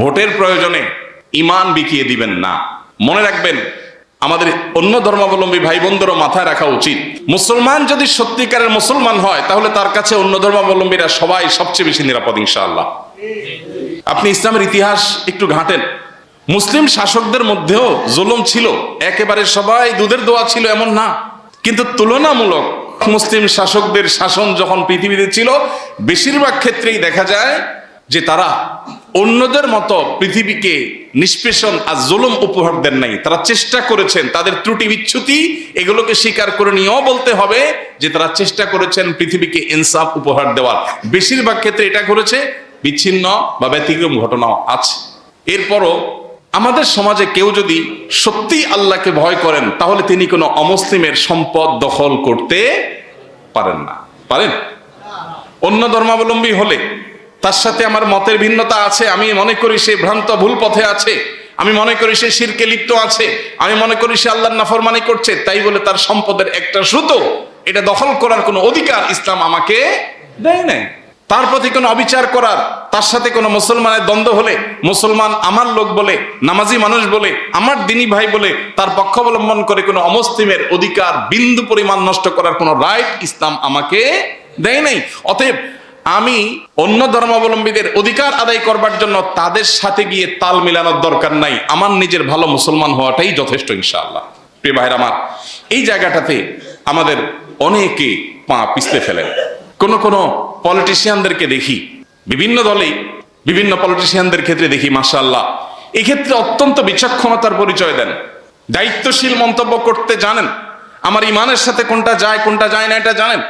ভোটের প্রয়োজনে ঈমান বিকিয়ে দিবেন না। মনে রাখবেন, আমাদের অন্য ধর্মাবলম্বী ভাই বোনদেরও মাথায় রাখা উচিত, মুসলমান যদি সত্যিকারের মুসলমান হয় তাহলে তার কাছে অন্য ধর্মাবলম্বীরা সবাই সবচেয়ে বেশি নিরাপদ ইনশাআল্লাহ। আপনি ইসলামের ইতিহাস একটু ঘাঁটেন, মুসলিম শাসকদের মধ্যেও জুলুম ছিল, একেবারে সবাই দুধের দোয়া ছিল এমন না, কিন্তু তুলনামূলক মুসলিম শাসকদের শাসন যখন পৃথিবীতে ছিল, বেশিরভাগ ক্ষেত্রেই দেখা যায় যে তারা অন্যদের মতো পৃথিবীকে নিষ্পেষণ আর জুলুম উপহার দেন নাই। তারা চেষ্টা করেছেন, তাদের ত্রুটি বিচ্যুতি এগুলোকে স্বীকার করে নিয়েও বলতে হবে যে তারা চেষ্টা করেছেন পৃথিবীকে ইনসাফ উপহার দেওয়ার। বেশিরভাগ ক্ষেত্রে এটা করেছে, বিচ্ছিন্ন বা ব্যতিক্রম ঘটনাও আছে। এরপরও আমাদের সমাজে কেউ যদি সত্যি আল্লাহকে ভয় করেন তাহলে তিনি কোনো অমুসলিমের সম্পদ দখল করতে পারেন না। পারেন? অন্য ধর্মাবলম্বী হলে তার সাথে আমার মতের ভিন্নতা আছে, আমি মনে করি সে ভ্রান্ত ভুল পথে আছে, আমি মনে করি সে শিরকে লিপ্ত আছে, আমি মনে করি সে আল্লাহর নাফরমানি করছে, তাই বলে তার সম্পদের একটা সুতো এটা দখল করার কোনো অধিকার ইসলাম আমাকে দেয় নাই। তার প্রতি কোনো অবিচার করার, তার সাথে কোনো মুসলমানের দ্বন্দ্ব হলে, মুসলমান আমার লোক বলে, নামাজি মানুষ বলে, আমার দিনী ভাই বলে তার পক্ষ অবলম্বন করে কোনো অমুসলিমের অধিকার বিন্দু পরিমাণ নষ্ট করার কোনো রাইট ইসলাম আমাকে দেয় নাই। অতএব আমি অন্য ধর্মাবলম্বীদের অধিকার আদায় করবার জন্য তাদের সাথে গিয়ে তাল মিলানোর দরকার নাই, আমার নিজের ভালো মুসলমান হওয়াটাই যথেষ্ট ইনশাআল্লাহ। প্রিয় ভাইরা আমার, এই জায়গাটাতে আমাদের অনেকে পা পিছলে ফেলেন। কোন পলিটিশিয়ানদেরকে দেখি, বিভিন্ন দলে বিভিন্ন পলিটিশিয়ানদের ক্ষেত্রে দেখি মাশাআল্লাহ এই ক্ষেত্রে অত্যন্ত বিচক্ষণতার পরিচয় দেন, দায়িত্বশীল মন্তব্য করতে জানেন, আমার ইমানের সাথে কোনটা যায় কোনটা যায় না এটা জানেন।